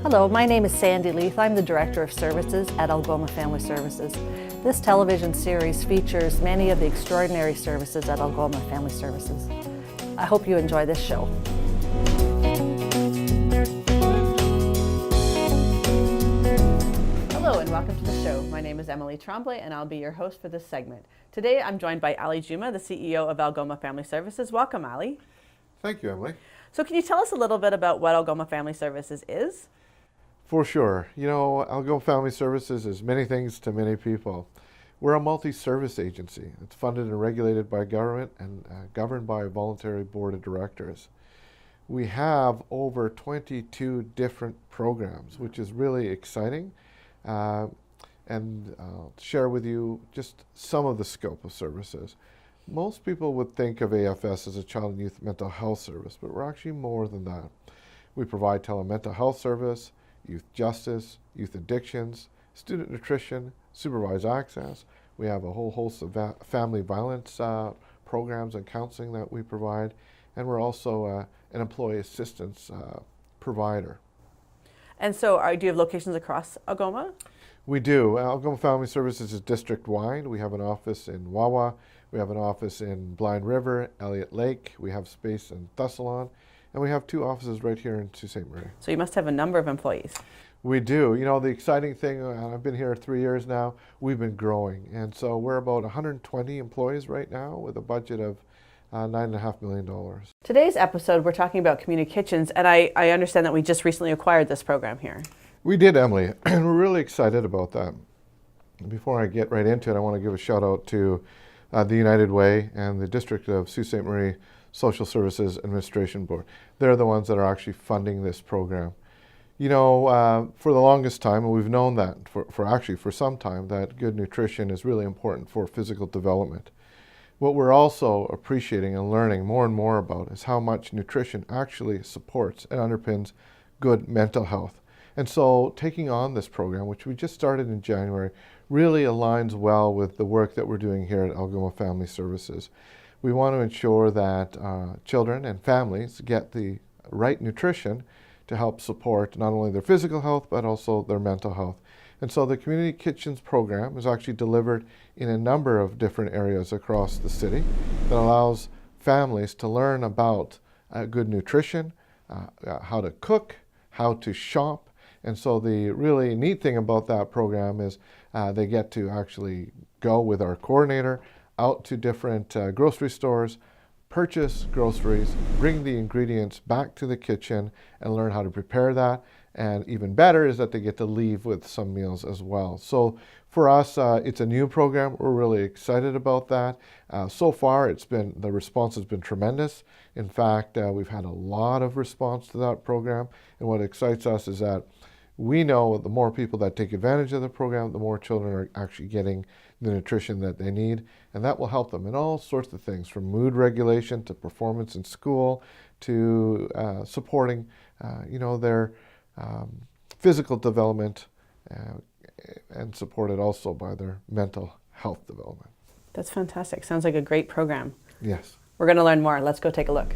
Hello, my name is Sandy Leith. I'm the Director of Services at Algoma Family Services. This television series features many of the extraordinary services at Algoma Family Services. I hope you enjoy this show. Hello and welcome to the show. My name is Emily Tremblay and I'll be your host for this segment. Today I'm joined by Algoma, the CEO of Algoma Family Services. Welcome, Ali. Thank you, Emily. So can you tell us a little bit about what Algoma Family Services is? For sure. You know, Algoma Family Services is many things to many people. We're a multi-service agency. It's funded and regulated by government and governed by a voluntary board of directors. We have over 22 different programs, which is really exciting. And I'll share with you just some of the scope of services. Most people would think of AFS as a child and youth mental health service, but we're actually more than that. We provide telemental health service, youth justice, youth addictions, student nutrition, supervised access. We have a whole host of family violence programs and counseling that we provide, and we're also an employee assistance provider. And so do you have locations across Algoma? We do. Algoma Family Services is district-wide. We have an office in Wawa, we have an office in Blind River, Elliott Lake, we have space in Thessalon, and we have 2 offices right here in Sault Ste. Marie. So you must have a number of employees. We do. You know, the exciting thing, I've been here 3 years now, we've been growing. And so we're about 120 employees right now with a budget of $9.5 million. Today's episode, we're talking about community kitchens, and I understand that we just recently acquired this program here. We did, Emily, and we're really excited about that. Before I get right into it, I want to give a shout out to the United Way and the District of Sault Ste. Marie Social Services Administration Board. They're the ones that are actually funding this program. You know, for the longest time, and we've known that for some time, that good nutrition is really important for physical development. What we're also appreciating and learning more and more about is how much nutrition actually supports and underpins good mental health. And so taking on this program, which we just started in January, really aligns well with the work that we're doing here at Algoma Family Services. We want to ensure that children and families get the right nutrition to help support not only their physical health, but also their mental health. And so the Community Kitchens program is actually delivered in a number of different areas across the city that allows families to learn about good nutrition, how to cook, how to shop. And so the really neat thing about that program is they get to actually go with our coordinator out to different grocery stores, purchase groceries, bring the ingredients back to the kitchen and learn how to prepare that. And even better is that they get to leave with some meals as well. So for us, it's a new program. We're really excited about that. So far, the response has been tremendous. In fact, we've had a lot of response to that program. And what excites us is that we know the more people that take advantage of the program, the more children are actually getting the nutrition that they need. And that will help them in all sorts of things, from mood regulation to performance in school to supporting their physical development and supported also by their mental health development. That's fantastic. Sounds like a great program. Yes. We're going to learn more. Let's go take a look.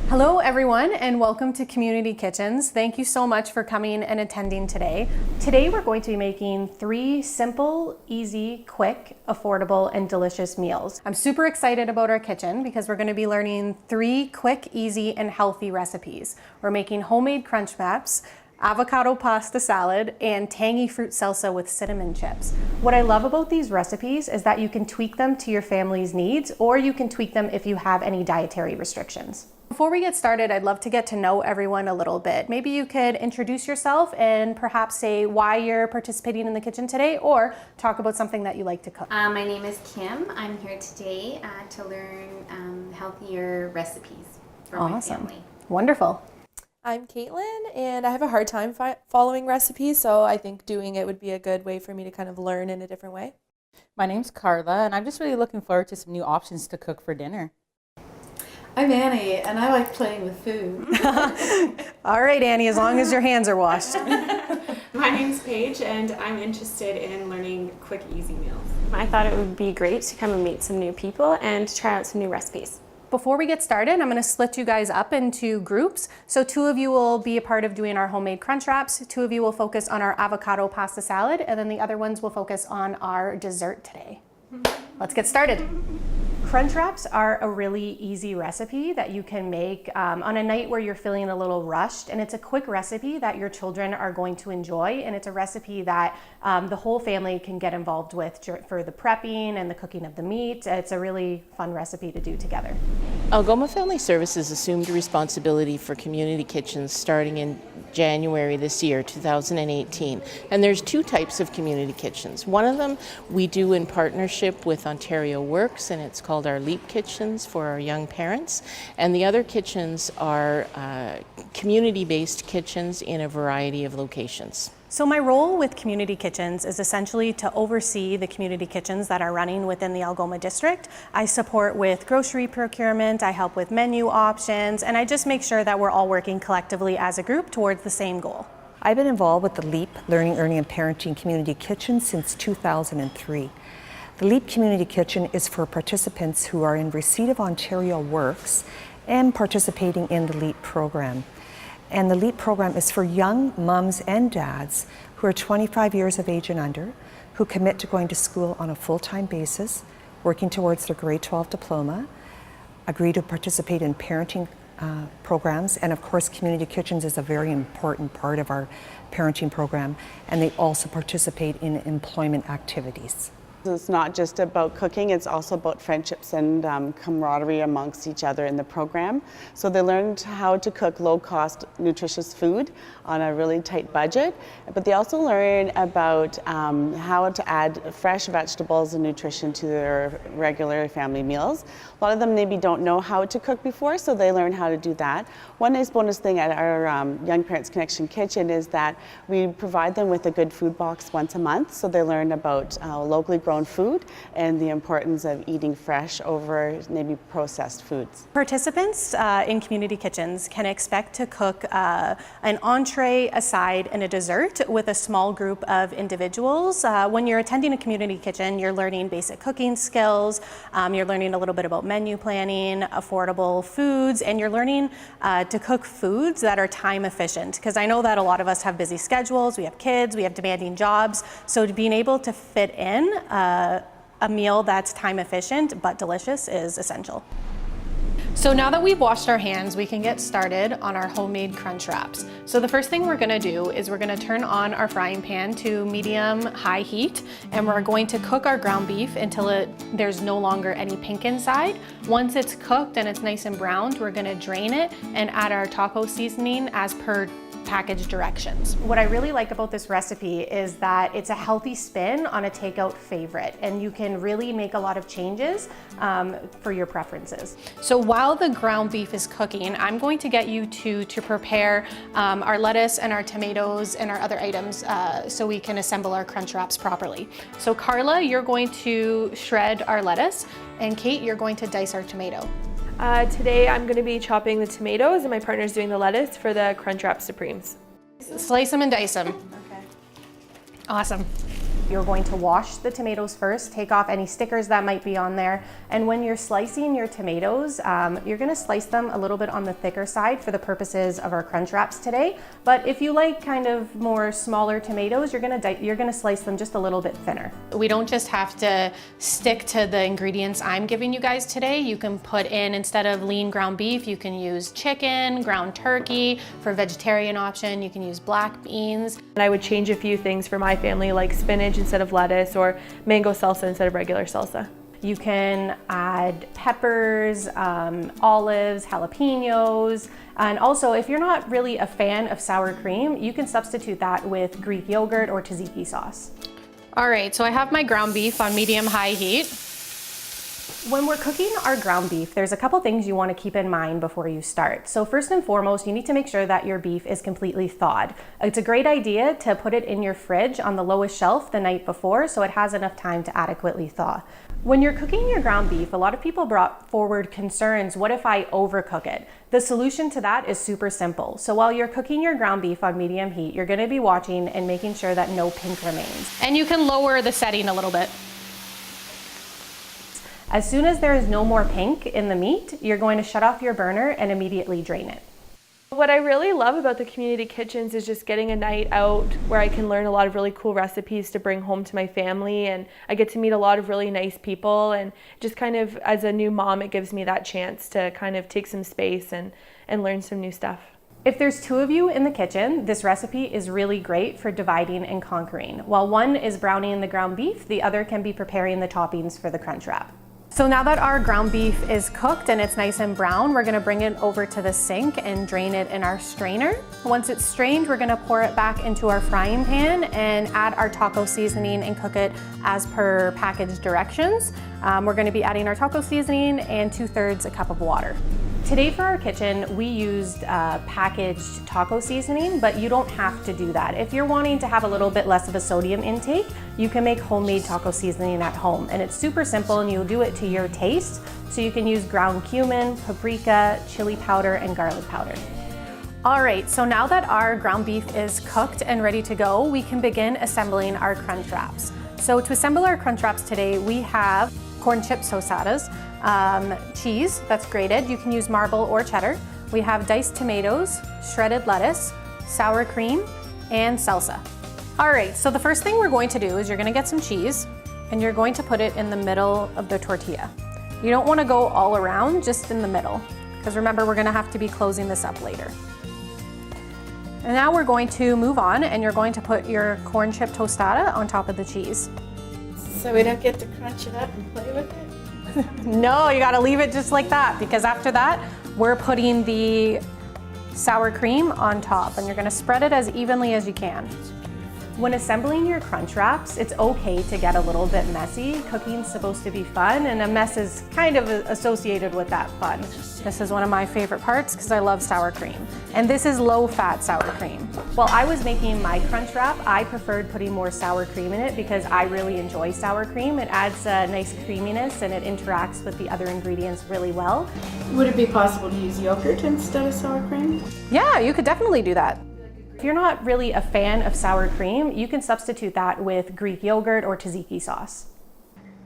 Hello everyone and welcome to Community Kitchens. Thank you so much for coming and attending today. Today we're going to be making 3 simple, easy, quick, affordable, and delicious meals. I'm super excited about our kitchen because we're going to be learning 3 quick, easy, and healthy recipes. We're making homemade crunch wraps, avocado pasta salad, and tangy fruit salsa with cinnamon chips. What I love about these recipes is that you can tweak them to your family's needs, or you can tweak them if you have any dietary restrictions. Before we get started, I'd love to get to know everyone a little bit. Maybe you could introduce yourself and perhaps say why you're participating in the kitchen today, or talk about something that you like to cook. My name is Kim. I'm here today to learn healthier recipes for my family. Wonderful. I'm Caitlin, and I have a hard time following recipes, so I think doing it would be a good way for me to kind of learn in a different way. My name's Carla, and I'm just really looking forward to some new options to cook for dinner. I'm Annie, and I like playing with food. All right, Annie, as long as your hands are washed. My name's Paige, and I'm interested in learning quick, easy meals. I thought it would be great to come and meet some new people and try out some new recipes. Before we get started, I'm going to split you guys up into groups. So 2 of you will be a part of doing our homemade crunch wraps, 2 of you will focus on our avocado pasta salad, and then the other ones will focus on our dessert today. Let's get started. Crunch wraps are a really easy recipe that you can make on a night where you're feeling a little rushed, and it's a quick recipe that your children are going to enjoy, and it's a recipe that the whole family can get involved with for the prepping and the cooking of the meat. It's a really fun recipe to do together. Algoma Family Services assumed responsibility for community kitchens starting in January this year, 2018. And there's 2 types of community kitchens. One of them we do in partnership with Ontario Works, and it's called our Leap Kitchens for our young parents. And the other kitchens are community-based kitchens in a variety of locations. So my role with community kitchens is essentially to oversee the community kitchens that are running within the Algoma district. I support with grocery procurement, I help with menu options, and I just make sure that we're all working collectively as a group towards the same goal. I've been involved with the LEAP Learning, Earning and Parenting Community Kitchen since 2003. The LEAP Community Kitchen is for participants who are in receipt of Ontario Works and participating in the LEAP program. And the LEAP program is for young mums and dads who are 25 years of age and under, who commit to going to school on a full-time basis, working towards their grade 12 diploma, agree to participate in parenting programs, and of course community kitchens is a very important part of our parenting program, and they also participate in employment activities. It's not just about cooking, it's also about friendships and camaraderie amongst each other in the program. So they learned how to cook low-cost, nutritious food on a really tight budget, but they also learn about how to add fresh vegetables and nutrition to their regular family meals. A lot of them maybe don't know how to cook before, so they learn how to do that. One nice bonus thing at our Young Parents Connection Kitchen is that we provide them with a good food box once a month, so they learn about locally grown food and the importance of eating fresh over maybe processed foods. Participants in community kitchens can expect to cook an entree, a side, and a dessert with a small group of individuals. When you're attending a community kitchen, you're learning basic cooking skills, you're learning a little bit about menu planning, affordable foods, and you're learning to cook foods that are time efficient. Because I know that a lot of us have busy schedules, we have kids, we have demanding jobs, so being able to fit in a meal that's time efficient but delicious is essential. So now that we've washed our hands, we can get started on our homemade crunch wraps. So the first thing we're gonna do is we're gonna turn on our frying pan to medium-high heat, and we're going to cook our ground beef until there's no longer any pink inside. Once it's cooked and it's nice and browned, we're gonna drain it and add our taco seasoning as per package directions. What I really like about this recipe is that it's a healthy spin on a takeout favorite, and you can really make a lot of changes for your preferences. So while the ground beef is cooking, I'm going to get you to prepare our lettuce and our tomatoes and our other items so we can assemble our crunch wraps properly. So Carla, you're going to shred our lettuce, and Kate, you're going to dice our tomato. Today I'm going to be chopping the tomatoes and my partner's doing the lettuce for the Crunch Wrap Supremes. Slice them and dice them. Okay. Awesome. You're going to wash the tomatoes first, take off any stickers that might be on there, and when you're slicing your tomatoes, you're going to slice them a little bit on the thicker side for the purposes of our crunch wraps today. But if you like kind of more smaller tomatoes, you're going to slice them just a little bit thinner. We don't just have to stick to the ingredients I'm giving you guys today. You can put in, instead of lean ground beef, you can use chicken, ground turkey. For a vegetarian option, you can use black beans. And I would change a few things for my family, like spinach instead of lettuce, or mango salsa instead of regular salsa. You can add peppers, olives, jalapenos, and also if you're not really a fan of sour cream, you can substitute that with Greek yogurt or tzatziki sauce. All right, so I have my ground beef on medium-high heat. When we're cooking our ground beef, there's a couple things you want to keep in mind before you start. So first and foremost, you need to make sure that your beef is completely thawed. It's a great idea to put it in your fridge on the lowest shelf the night before so it has enough time to adequately thaw. When you're cooking your ground beef, a lot of people brought forward concerns, what if I overcook it? The solution to that is super simple. So while you're cooking your ground beef on medium heat, you're going to be watching and making sure that no pink remains. And you can lower the setting a little bit. As soon as there is no more pink in the meat, you're going to shut off your burner and immediately drain it. What I really love about the community kitchens is just getting a night out where I can learn a lot of really cool recipes to bring home to my family, and I get to meet a lot of really nice people, and just kind of as a new mom it gives me that chance to kind of take some space and learn some new stuff. If there's 2 of you in the kitchen, this recipe is really great for dividing and conquering. While one is browning the ground beef, the other can be preparing the toppings for the crunch wrap. So now that our ground beef is cooked and it's nice and brown, we're gonna bring it over to the sink and drain it in our strainer. Once it's strained, we're gonna pour it back into our frying pan and add our taco seasoning and cook it as per package directions. We're gonna be adding our taco seasoning and 2/3 a cup of water. Today for our kitchen, we used packaged taco seasoning, but you don't have to do that. If you're wanting to have a little bit less of a sodium intake, you can make homemade taco seasoning at home. And it's super simple and you'll do it to your taste. So you can use ground cumin, paprika, chili powder, and garlic powder. All right, so now that our ground beef is cooked and ready to go, we can begin assembling our crunch wraps. So to assemble our crunch wraps today, we have corn chip tostadas, cheese that's grated. You can use marble or cheddar. We have diced tomatoes, shredded lettuce, sour cream, and salsa. All right, so the first thing we're going to do is you're gonna get some cheese and you're going to put it in the middle of the tortilla. You don't wanna go all around, just in the middle, because remember, we're gonna have to be closing this up later. And now we're going to move on and you're going to put your corn chip tostada on top of the cheese. So we don't get to crunch it up and play with it? No, you gotta leave it just like that, because after that, we're putting the sour cream on top and you're gonna spread it as evenly as you can. When assembling your crunch wraps, it's okay to get a little bit messy. Cooking's supposed to be fun, and a mess is kind of associated with that fun. This is one of my favorite parts because I love sour cream. And this is low-fat sour cream. While I was making my crunch wrap, I preferred putting more sour cream in it because I really enjoy sour cream. It adds a nice creaminess and it interacts with the other ingredients really well. Would it be possible to use yogurt instead of sour cream? Yeah, you could definitely do that. If you're not really a fan of sour cream, you can substitute that with Greek yogurt or tzatziki sauce.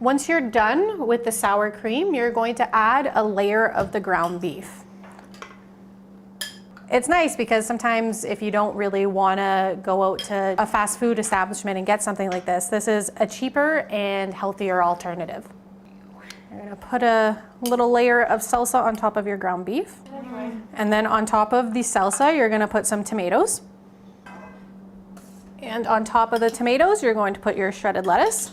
Once you're done with the sour cream, you're going to add a layer of the ground beef. It's nice because sometimes if you don't really want to go out to a fast food establishment and get something like this, this is a cheaper and healthier alternative. You're going to put a little layer of salsa on top of your ground beef. And then on top of the salsa, you're going to put some tomatoes. And on top of the tomatoes, you're going to put your shredded lettuce.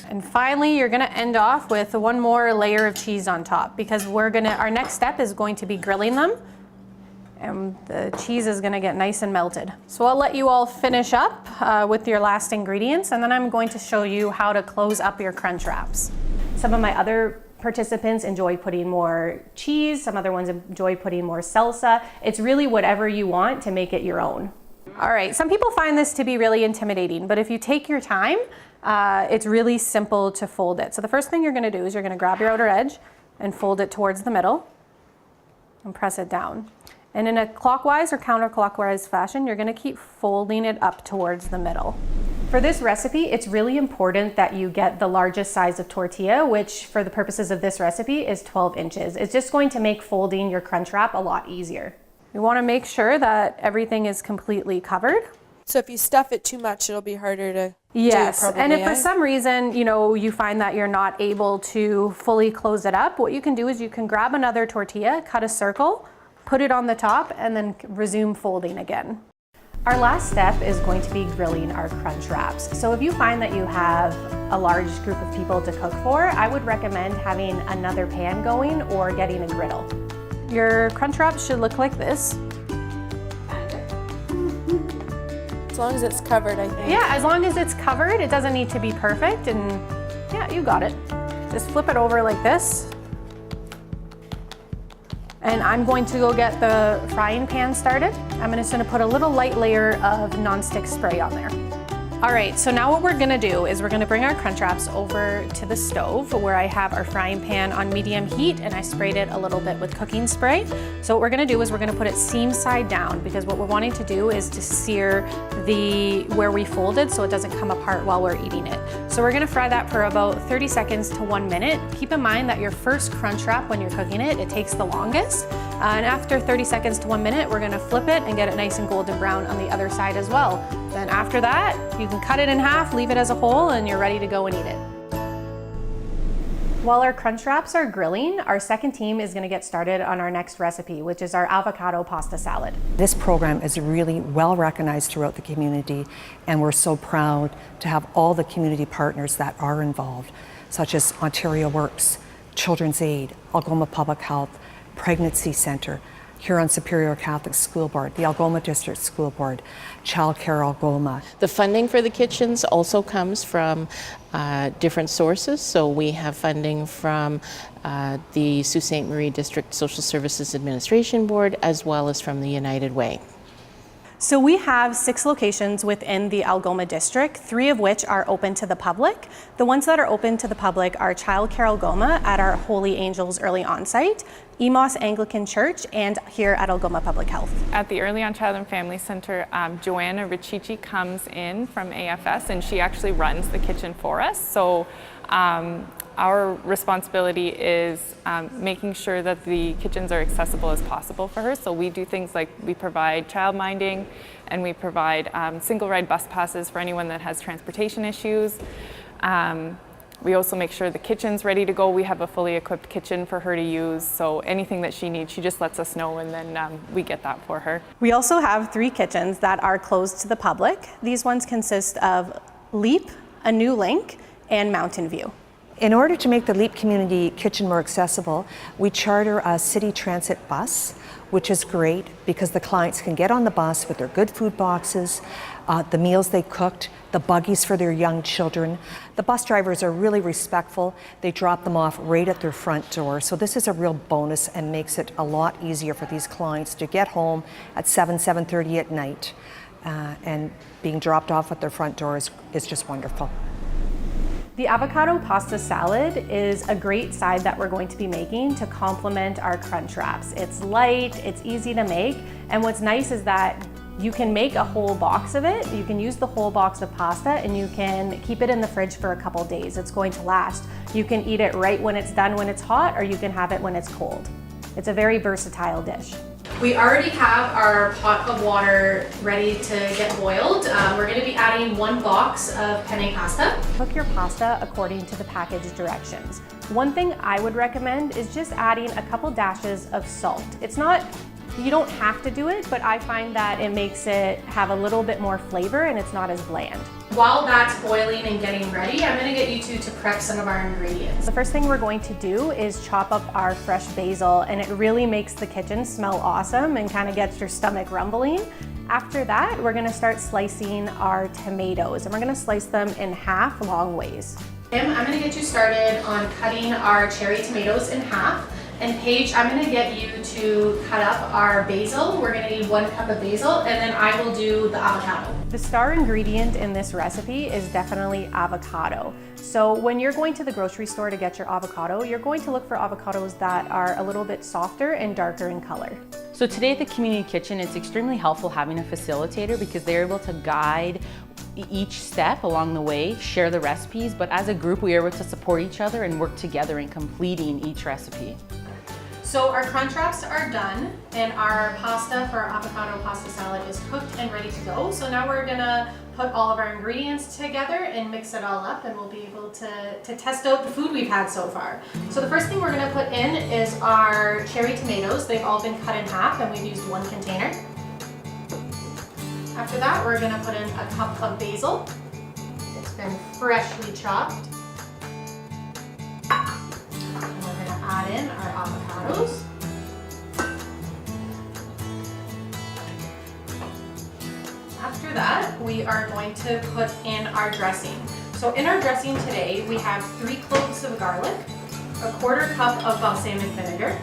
And finally, you're gonna end off with one more layer of cheese on top because our next step is going to be grilling them. And the cheese is gonna get nice and melted. So I'll let you all finish up with your last ingredients, and then I'm going to show you how to close up your crunch wraps. Some of my other participants enjoy putting more cheese, some other ones enjoy putting more salsa. It's really whatever you want to make it your own. All right, some people find this to be really intimidating, but if you take your time, it's really simple to fold it. So the first thing you're gonna do is you're gonna grab your outer edge and fold it towards the middle and press it down. And in a clockwise or counterclockwise fashion, you're gonna keep folding it up towards the middle. For this recipe, it's really important that you get the largest size of tortilla, which for the purposes of this recipe is 12 inches. It's just going to make folding your crunch wrap a lot easier. You wanna make sure that everything is completely covered. So if you stuff it too much, it'll be harder to yes, do, probably, and if for some reason, you find that you're not able to fully close it up, what you can do is you can grab another tortilla, cut a circle, put it on the top, and then resume folding again. Our last step is going to be grilling our crunch wraps. So if you find that you have a large group of people to cook for, I would recommend having another pan going or getting a griddle. Your crunch wraps should look like this. As long as it's covered, I think. Yeah, as long as it's covered, it doesn't need to be perfect, and yeah, you got it. Just flip it over like this. And I'm going to go get the frying pan started. I'm just gonna put a little light layer of nonstick spray on there. All right, so now what we're gonna do is we're gonna bring our crunch wraps over to the stove where I have our frying pan on medium heat and I sprayed it a little bit with cooking spray. So what we're gonna do is we're gonna put it seam side down because what we're wanting to do is to sear where we folded so it doesn't come apart while we're eating it. So we're gonna fry that for about 30 seconds to 1 minute. Keep in mind that your first crunch wrap when you're cooking it, it takes the longest. And after 30 seconds to 1 minute, we're gonna flip it and get it nice and golden brown on the other side as well. Then after that, you can cut it in half, leave it as a whole, and you're ready to go and eat it. While our crunch wraps are grilling, our second team is gonna get started on our next recipe, which is our avocado pasta salad. This program is really well recognized throughout the community, and we're so proud to have all the community partners that are involved, such as Ontario Works, Children's Aid, Algoma Public Health, Pregnancy Center, Huron Superior Catholic School Board, the Algoma District School Board, Child Care Algoma. The funding for the kitchens also comes from different sources. So we have funding from the Sault Ste. Marie District Social Services Administration Board, as well as from the United Way. So we have 6 locations within the Algoma district, 3 of which are open to the public. The ones that are open to the public are Child Care Algoma at our Holy Angels Early On site, Emos Anglican Church, and here at Algoma Public Health. At the Early On Child and Family Center, Joanna Riccici comes in from AFS and she actually runs the kitchen for us. So our responsibility is making sure that the kitchens are accessible as possible for her. So we do things like we provide child minding and we provide single ride bus passes for anyone that has transportation issues. We also make sure the kitchen's ready to go. We have a fully equipped kitchen for her to use. So anything that she needs, she just lets us know and then we get that for her. We also have 3 kitchens that are closed to the public. These ones consist of Leap, A New Link, and Mountain View. In order to make the Leap Community Kitchen more accessible, we charter a city transit bus, which is great because the clients can get on the bus with their good food boxes, the meals they cooked, the buggies for their young children. The bus drivers are really respectful. They drop them off right at their front door. So this is a real bonus and makes it a lot easier for these clients to get home at 7:30 at night. And being dropped off at their front door is just wonderful. The avocado pasta salad is a great side that we're going to be making to complement our crunch wraps. It's light, it's easy to make, and what's nice is that you can make a whole box of it. You can use the whole box of pasta and you can keep it in the fridge for a couple days. It's going to last. You can eat it right when it's done when it's hot, or you can have it when it's cold. It's a very versatile dish. We already have our pot of water ready to get boiled. We're going to be adding 1 box of penne pasta. Cook your pasta according to the package directions. One thing I would recommend is just adding a couple dashes of salt. You don't have to do it, but I find that it makes it have a little bit more flavor and it's not as bland. While that's boiling and getting ready, I'm gonna get you two to prep some of our ingredients. The first thing we're going to do is chop up our fresh basil, and it really makes the kitchen smell awesome and kind of gets your stomach rumbling. After that, we're gonna start slicing our tomatoes, and we're gonna slice them in half long ways. Tim, I'm gonna get you started on cutting our cherry tomatoes in half. And Paige, I'm gonna get you to cut up our basil. We're gonna need 1 cup of basil, and then I will do the avocado. The star ingredient in this recipe is definitely avocado. So when you're going to the grocery store to get your avocado, you're going to look for avocados that are a little bit softer and darker in color. So today at the Community Kitchen, it's extremely helpful having a facilitator because they're able to guide each step along the way, share the recipes, but as a group we are able to support each other and work together in completing each recipe. So our crunch wraps are done and our pasta for our avocado pasta salad is cooked and ready to go. So now we're gonna put all of our ingredients together and mix it all up, and we'll be able to test out the food we've had so far. So the first thing we're gonna put in is our cherry tomatoes. They've all been cut in half and we've used 1 container. After that, we're gonna put in a cup of basil. It's been freshly chopped. Add in our avocados. After that, we are going to put in our dressing. So in our dressing today, we have 3 cloves of garlic, a 1/4 cup of balsamic vinegar.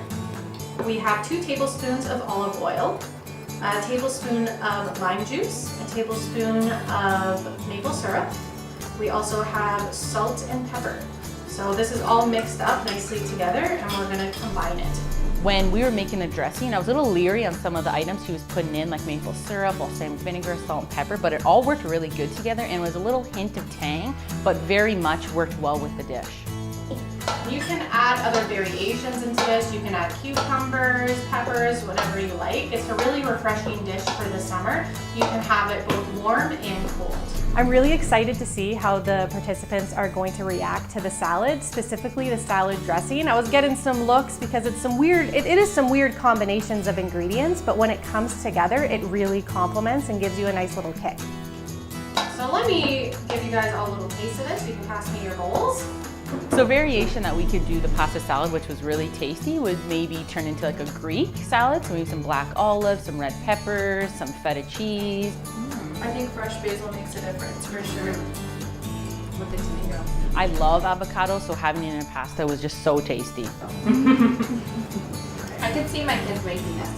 We have 2 tablespoons of olive oil, a tablespoon of lime juice, a tablespoon of maple syrup. We also have salt and pepper. So this is all mixed up nicely together and we're gonna combine it. When we were making the dressing, I was a little leery on some of the items she was putting in, like maple syrup, balsamic vinegar, salt and pepper, but it all worked really good together and was a little hint of tang, but very much worked well with the dish. You can add other variations into this. You can add cucumbers, peppers, whatever you like. It's a really refreshing dish for the summer. You can have it both warm and cold. I'm really excited to see how the participants are going to react to the salad, specifically the salad dressing. I was getting some looks because it's some weird, it is some weird combinations of ingredients, but when it comes together, it really complements and gives you a nice little kick. So let me give you guys all a little taste of this. You can pass me your bowls. So variation that we could do the pasta salad, which was really tasty, would maybe turn into like a Greek salad. So maybe some black olives, some red peppers, some feta cheese. I think fresh basil makes a difference for sure with the tomato. I love avocado, so having it in a pasta was just so tasty. I could see my kids making this.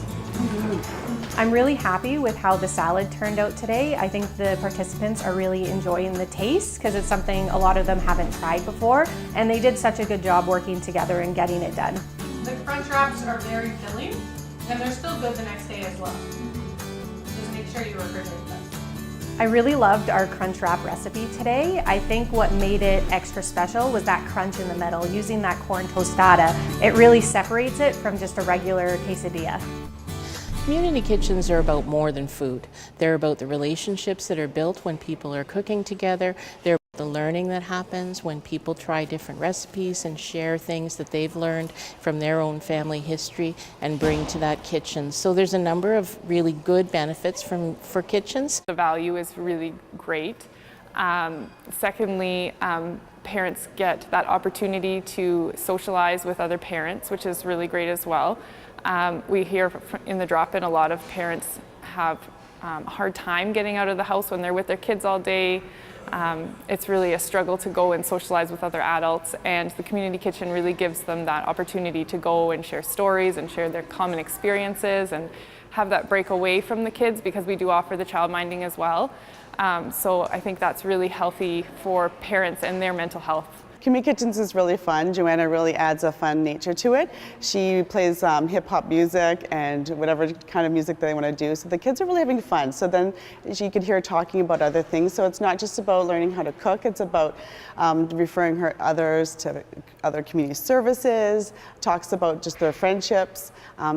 I'm really happy with how the salad turned out today. I think the participants are really enjoying the taste because it's something a lot of them haven't tried before, and they did such a good job working together and getting it done. The crunch wraps are very filling and they're still good the next day as well. Just make sure you refrigerate them. I really loved our crunch wrap recipe today. I think what made it extra special was that crunch in the middle. Using that corn tostada, it really separates it from just a regular quesadilla. Community kitchens are about more than food. They're about the relationships that are built when people are cooking together. They're about the learning that happens when people try different recipes and share things that they've learned from their own family history and bring to that kitchen. So there's a number of really good benefits for kitchens. The value is really great. Secondly, parents get that opportunity to socialize with other parents, which is really great as well. We hear in the drop-in a lot of parents have a hard time getting out of the house when they're with their kids all day. It's really a struggle to go and socialize with other adults, and the community kitchen really gives them that opportunity to go and share stories and share their common experiences and have that break away from the kids, because we do offer the child minding as well. So I think that's really healthy for parents and their mental health. Community Kitchens is really fun. Joanna really adds a fun nature to it. She plays hip-hop music and whatever kind of music they want to do. So the kids are really having fun. So then you can hear her talking about other things. So it's not just about learning how to cook. It's about referring others to other community services, talks about just their friendships.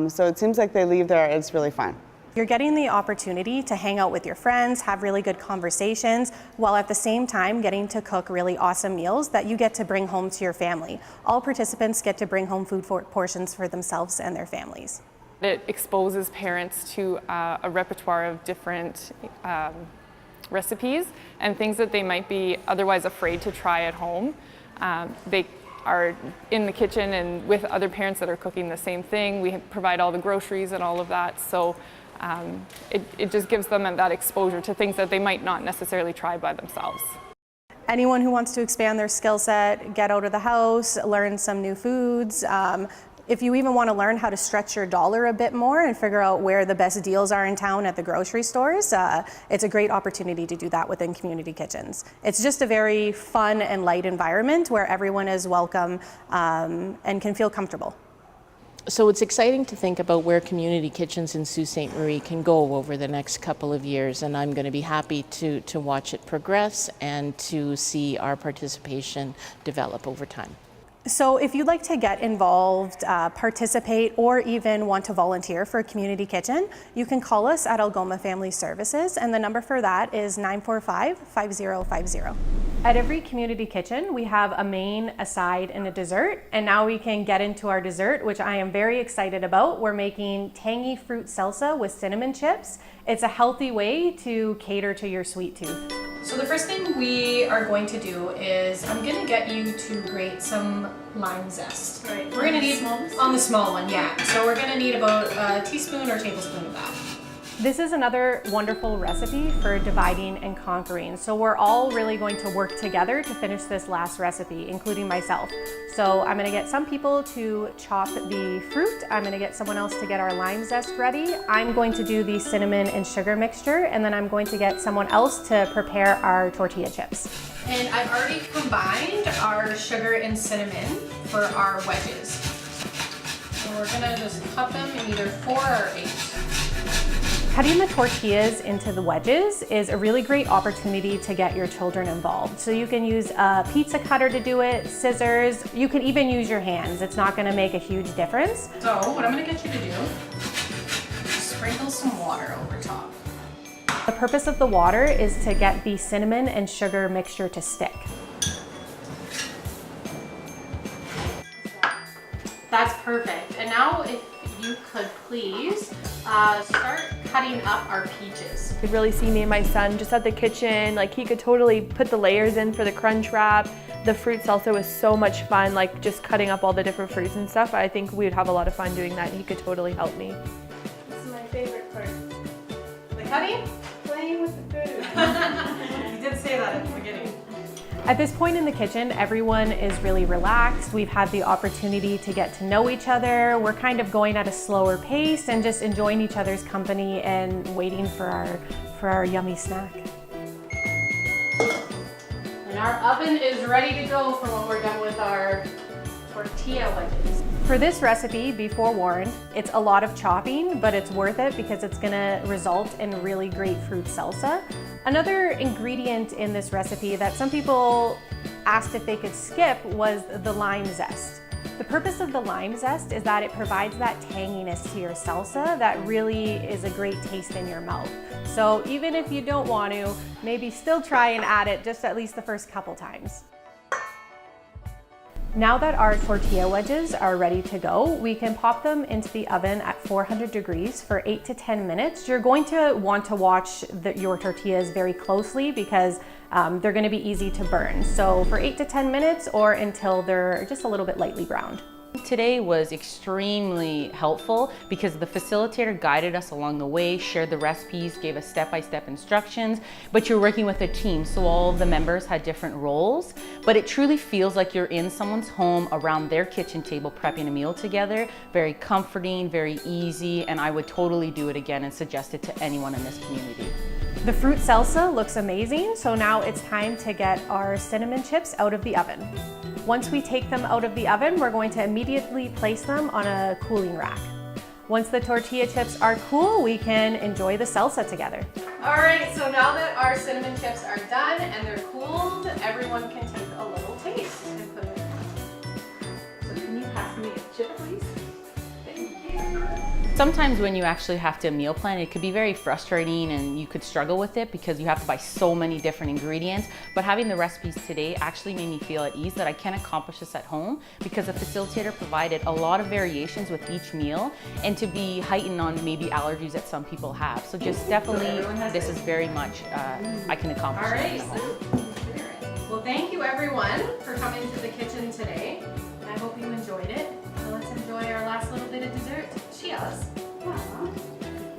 So it seems like they leave there, it's really fun. You're getting the opportunity to hang out with your friends, have really good conversations, while at the same time getting to cook really awesome meals that you get to bring home to your family. All participants get to bring home food portions for themselves and their families. It exposes parents to a repertoire of different recipes and things that they might be otherwise afraid to try at home. They are in the kitchen and with other parents that are cooking the same thing. We provide all the groceries and all of that. So it just gives them that exposure to things that they might not necessarily try by themselves. Anyone who wants to expand their skill set, get out of the house, learn some new foods. If you even want to learn how to stretch your dollar a bit more and figure out where the best deals are in town at the grocery stores, it's a great opportunity to do that within community kitchens. It's just a very fun and light environment where everyone is welcome and can feel comfortable. So it's exciting to think about where community kitchens in Sault Ste. Marie can go over the next couple of years, and I'm going to be happy to watch it progress and to see our participation develop over time. So if you'd like to get involved, participate, or even want to volunteer for a community kitchen, you can call us at Algoma Family Services, and the number for that is 945-5050. At every community kitchen, we have a main, a side, and a dessert, and now we can get into our dessert, which I am very excited about. We're making tangy fruit salsa with cinnamon chips. It's a healthy way to cater to your sweet tooth. So the first thing we are going to do is I'm going to get you to grate some lime zest. Right. We're going to need on the small one, yeah. So we're going to need about a teaspoon or tablespoon of that. This is another wonderful recipe for dividing and conquering. So we're all really going to work together to finish this last recipe, including myself. So I'm gonna get some people to chop the fruit. I'm gonna get someone else to get our lime zest ready. I'm going to do the cinnamon and sugar mixture, and then I'm going to get someone else to prepare our tortilla chips. And I've already combined our sugar and cinnamon for our wedges. So we're gonna just cut them in either 4 or 8. Cutting the tortillas into the wedges is a really great opportunity to get your children involved. So you can use a pizza cutter to do it, scissors, you can even use your hands. It's not gonna make a huge difference. So what I'm gonna get you to do is sprinkle some water over top. The purpose of the water is to get the cinnamon and sugar mixture to stick. That's perfect. And now if you could please start cutting up our peaches. You could really see me and my son just at the kitchen, like he could totally put the layers in for the crunch wrap. The fruit salsa was so much fun, like just cutting up all the different fruits and stuff. I think we would have a lot of fun doing that and he could totally help me. This is my favorite part. The cutting? Playing with the food. You did say that at the beginning. At this point in the kitchen, everyone is really relaxed. We've had the opportunity to get to know each other. We're kind of going at a slower pace and just enjoying each other's company and waiting for our yummy snack. And our oven is ready to go for when we're done with our tortilla wedges. For this recipe, be forewarned, it's a lot of chopping, but it's worth it because it's gonna result in really great fruit salsa. Another ingredient in this recipe that some people asked if they could skip was the lime zest. The purpose of the lime zest is that it provides that tanginess to your salsa that really is a great taste in your mouth. So even if you don't want to, maybe still try and add it just at least the first couple times. Now that our tortilla wedges are ready to go, we can pop them into the oven at 400 degrees for 8 to 10 minutes. You're going to want to watch your tortillas very closely because they're going to be easy to burn. So for 8 to 10 minutes or until they're just a little bit lightly browned. Today was extremely helpful because the facilitator guided us along the way, shared the recipes, gave us step-by-step instructions, but you're working with a team, so all of the members had different roles, but it truly feels like you're in someone's home around their kitchen table prepping a meal together. Very comforting, very easy, and I would totally do it again and suggest it to anyone in this community. The fruit salsa looks amazing, so now it's time to get our cinnamon chips out of the oven. Once we take them out of the oven, we're going to immediately place them on a cooling rack. Once the tortilla chips are cool, we can enjoy the salsa together. All right, so now that our cinnamon chips are done and they're cooled, everyone can take a little taste and put it in. So can you pass me a chip, please? Thank you. Sometimes when you actually have to meal plan, it could be very frustrating and you could struggle with it because you have to buy so many different ingredients. But having the recipes today actually made me feel at ease that I can accomplish this at home because the facilitator provided a lot of variations with each meal and to be heightened on maybe allergies that some people have. So just definitely, this is very much, I can accomplish it at home. Well, thank you everyone for coming to the kitchen today. I hope you enjoyed it. So let's enjoy our last little bit of dessert. Cheers.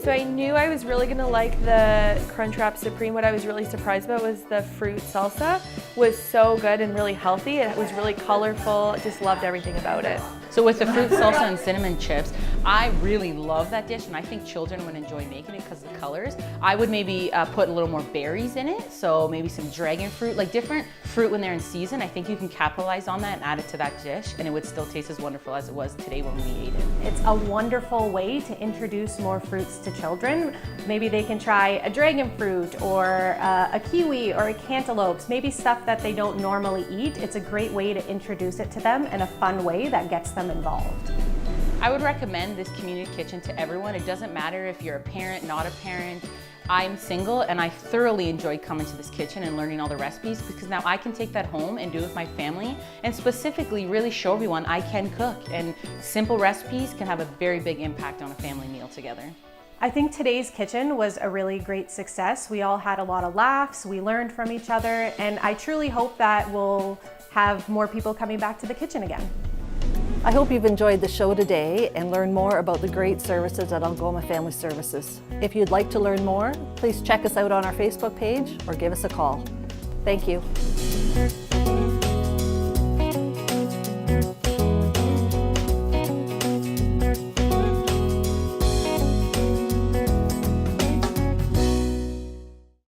So I knew I was really gonna like the Crunchwrap Supreme. What I was really surprised about was the fruit salsa was so good and really healthy. It was really colorful. Just loved everything about it. So with the fruit salsa and cinnamon chips, I really love that dish and I think children would enjoy making it because of the colors. I would maybe put a little more berries in it, so maybe some dragon fruit, like different fruit when they're in season. I think you can capitalize on that and add it to that dish and it would still taste as wonderful as it was today when we ate it. It's a wonderful way to introduce more fruits to children. Maybe they can try a dragon fruit or a kiwi or a cantaloupe, maybe stuff that they don't normally eat. It's a great way to introduce it to them in a fun way that gets them involved. I would recommend this community kitchen to everyone. It doesn't matter if you're a parent, not a parent. I'm single and I thoroughly enjoyed coming to this kitchen and learning all the recipes because now I can take that home and do it with my family and specifically really show everyone I can cook, and simple recipes can have a very big impact on a family meal together. I think today's kitchen was a really great success. We all had a lot of laughs, we learned from each other, and I truly hope that we'll have more people coming back to the kitchen again. I hope you've enjoyed the show today and learned more about the great services at Algoma Family Services. If you'd like to learn more, please check us out on our Facebook page or give us a call. Thank you.